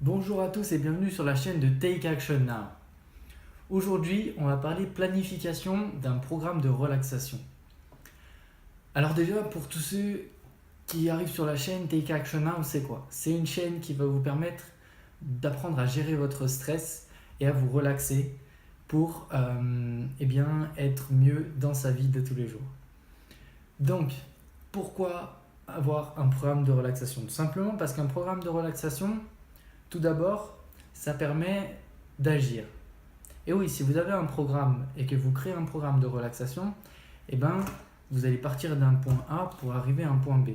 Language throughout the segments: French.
Bonjour à tous et bienvenue sur la chaîne de Take Action Now. Aujourd'hui, on va parler planification d'un programme de relaxation. Alors déjà, pour tous ceux qui arrivent sur la chaîne Take Action Now, c'est quoi? C'est une chaîne qui va vous permettre d'apprendre à gérer votre stress et à vous relaxer pour être mieux dans sa vie de tous les jours. Donc, pourquoi avoir un programme de relaxation? Tout simplement parce qu'un programme de relaxation, tout d'abord, ça permet d'agir. Et oui, si vous avez un programme et que vous créez un programme de relaxation, vous allez partir d'un point A pour arriver à un point B.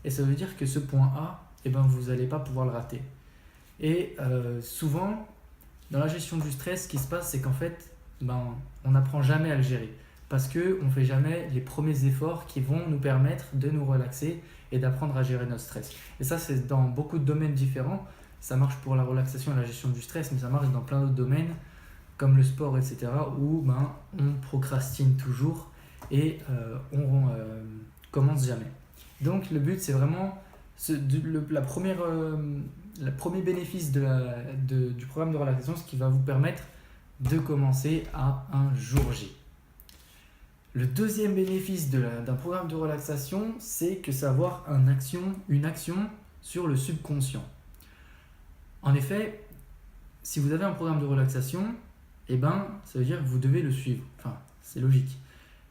Et ça veut dire que ce point A, vous n'allez pas pouvoir le rater. Et souvent, dans la gestion du stress, ce qui se passe, c'est qu'en fait, on n'apprend jamais à le gérer. Parce qu'on ne fait jamais les premiers efforts qui vont nous permettre de nous relaxer et d'apprendre à gérer notre stress. Et ça, c'est dans beaucoup de domaines différents. Ça marche pour la relaxation et la gestion du stress, mais ça marche dans plein d'autres domaines, comme le sport, etc., où on procrastine toujours et on commence jamais. Donc le but, c'est vraiment le premier bénéfice du programme de relaxation, ce qui va vous permettre de commencer à un jour J. Le deuxième bénéfice d'un programme de relaxation, c'est que ça va avoir une action sur le subconscient. En effet, si vous avez un programme de relaxation, ça veut dire que vous devez le suivre. Enfin, c'est logique.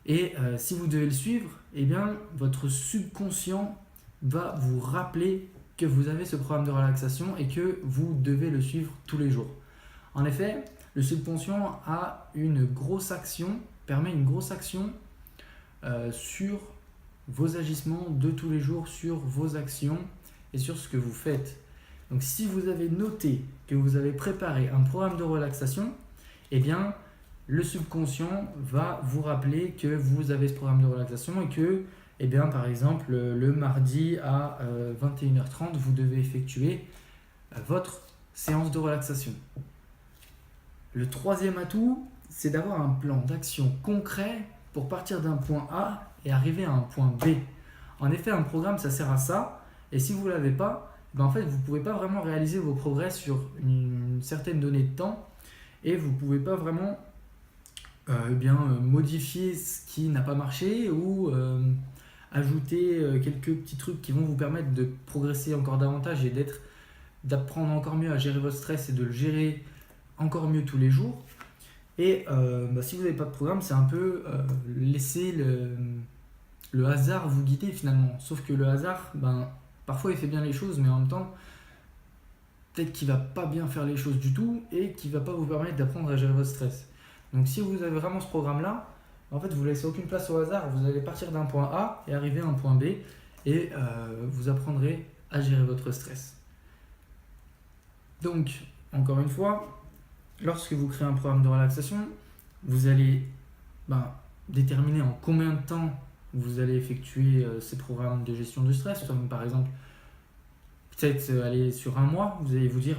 Et si vous devez le suivre, votre subconscient va vous rappeler que vous avez ce programme de relaxation et que vous devez le suivre tous les jours. En effet, le subconscient permet une grosse action sur vos agissements de tous les jours, sur vos actions et sur ce que vous faites. Donc si vous avez noté que vous avez préparé un programme de relaxation, le subconscient va vous rappeler que vous avez ce programme de relaxation et que, par exemple, le mardi à 21h30, vous devez effectuer votre séance de relaxation. Le troisième atout, c'est d'avoir un plan d'action concret pour partir d'un point A et arriver à un point B. En effet, un programme, ça sert à ça, et si vous ne l'avez pas, vous ne pouvez pas vraiment réaliser vos progrès sur une certaine donnée de temps et vous ne pouvez pas vraiment modifier ce qui n'a pas marché ou ajouter quelques petits trucs qui vont vous permettre de progresser encore davantage et d'apprendre encore mieux à gérer votre stress et de le gérer encore mieux tous les jours. Et si vous n'avez pas de programme, c'est un peu laisser le hasard vous guider finalement. Sauf que le hasard, parfois il fait bien les choses, mais en même temps, peut-être qu'il ne va pas bien faire les choses du tout et qu'il ne va pas vous permettre d'apprendre à gérer votre stress. Donc si vous avez vraiment ce programme-là, en fait, vous ne laissez aucune place au hasard. Vous allez partir d'un point A et arriver à un point B et vous apprendrez à gérer votre stress. Donc, encore une fois, lorsque vous créez un programme de relaxation, vous allez déterminer en combien de temps vous allez effectuer ces programmes de gestion du stress. Comme par exemple, peut-être aller sur un mois, vous allez vous dire,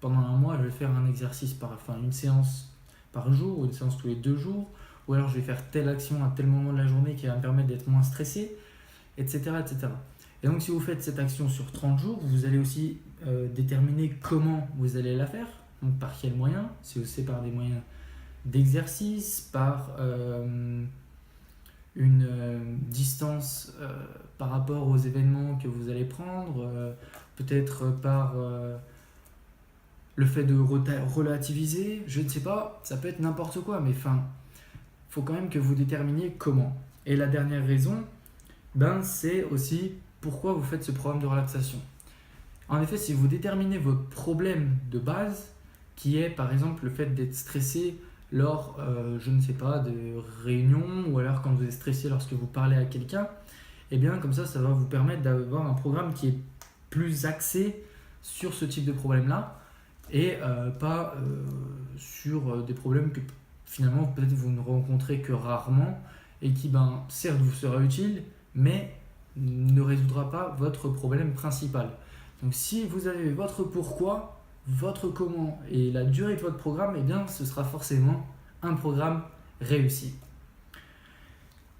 pendant un mois, je vais faire un exercice une séance par jour ou une séance tous les 2 jours, ou alors je vais faire telle action à tel moment de la journée qui va me permettre d'être moins stressé, etc., etc. Et donc si vous faites cette action sur 30 jours, vous allez aussi déterminer comment vous allez la faire, donc par quels moyens, si c'est par des moyens d'exercice, par une distance par rapport aux événements que vous allez prendre, peut-être par le fait de relativiser, je ne sais pas, ça peut être n'importe quoi, mais il faut quand même que vous déterminiez comment. Et la dernière raison, c'est aussi pourquoi vous faites ce programme de relaxation. En effet, si vous déterminez votre problème de base, qui est par exemple le fait d'être stressé lors, de réunions, ou alors quand vous êtes stressé lorsque vous parlez à quelqu'un, comme ça va vous permettre d'avoir un programme qui est plus axé sur ce type de problème-là, et pas sur des problèmes que finalement peut-être vous ne rencontrez que rarement et qui certes vous sera utile mais ne résoudra pas votre problème principal. Donc si vous avez votre pourquoi, votre comment et la durée de votre programme, ce sera forcément un programme réussi.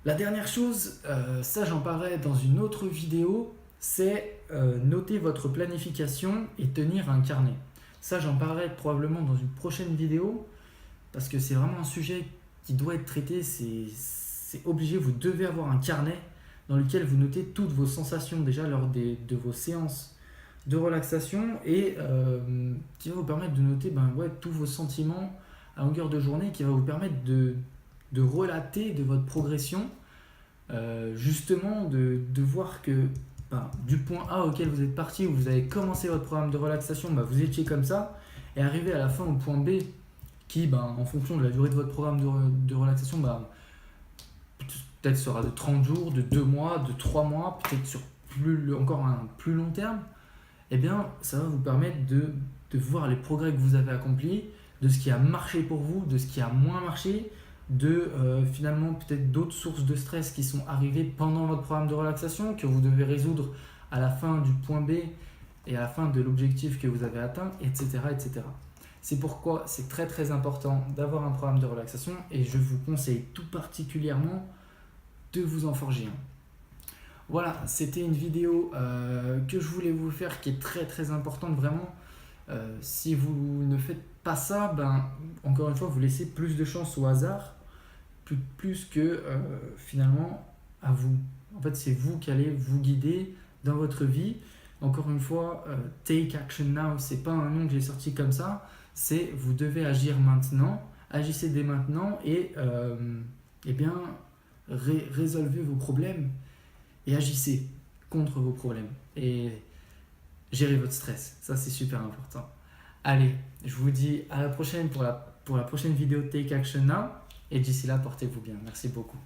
La dernière chose, ça j'en parlerai dans une autre vidéo, c'est noter votre planification et tenir un carnet. Ça, j'en parlerai probablement dans une prochaine vidéo parce que c'est vraiment un sujet qui doit être traité. C'est obligé, vous devez avoir un carnet dans lequel vous notez toutes vos sensations déjà lors de vos séances de relaxation et qui va vous permettre de noter tous vos sentiments à longueur de journée, qui va vous permettre de relater de votre progression, justement de voir que du point A auquel vous êtes parti, où vous avez commencé votre programme de relaxation, vous étiez comme ça, et arrivé à la fin au point B, qui en fonction de la durée de votre programme de relaxation, peut-être sera de 30 jours, de 2 mois, de 3 mois, peut-être sur encore un plus long terme, eh bien ça va vous permettre de voir les progrès que vous avez accomplis, de ce qui a marché pour vous, de ce qui a moins marché, de finalement peut-être d'autres sources de stress qui sont arrivées pendant votre programme de relaxation, que vous devez résoudre à la fin du point B et à la fin de l'objectif que vous avez atteint, etc. etc. C'est pourquoi c'est très très important d'avoir un programme de relaxation et je vous conseille tout particulièrement de vous en forger un. Voilà, c'était une vidéo que je voulais vous faire qui est très très importante vraiment. Si vous ne faites pas ça, encore une fois, vous laissez plus de chance au hasard, plus que finalement à vous. En fait, c'est vous qui allez vous guider dans votre vie. Encore une fois, Take Action Now, c'est pas un nom que j'ai sorti comme ça, c'est vous devez agir maintenant, agissez dès maintenant et résolvez vos problèmes et agissez contre vos problèmes et gérez votre stress. Ça, c'est super important. Allez, je vous dis à la prochaine pour la prochaine vidéo Take Action Now et d'ici là, portez-vous bien. Merci beaucoup.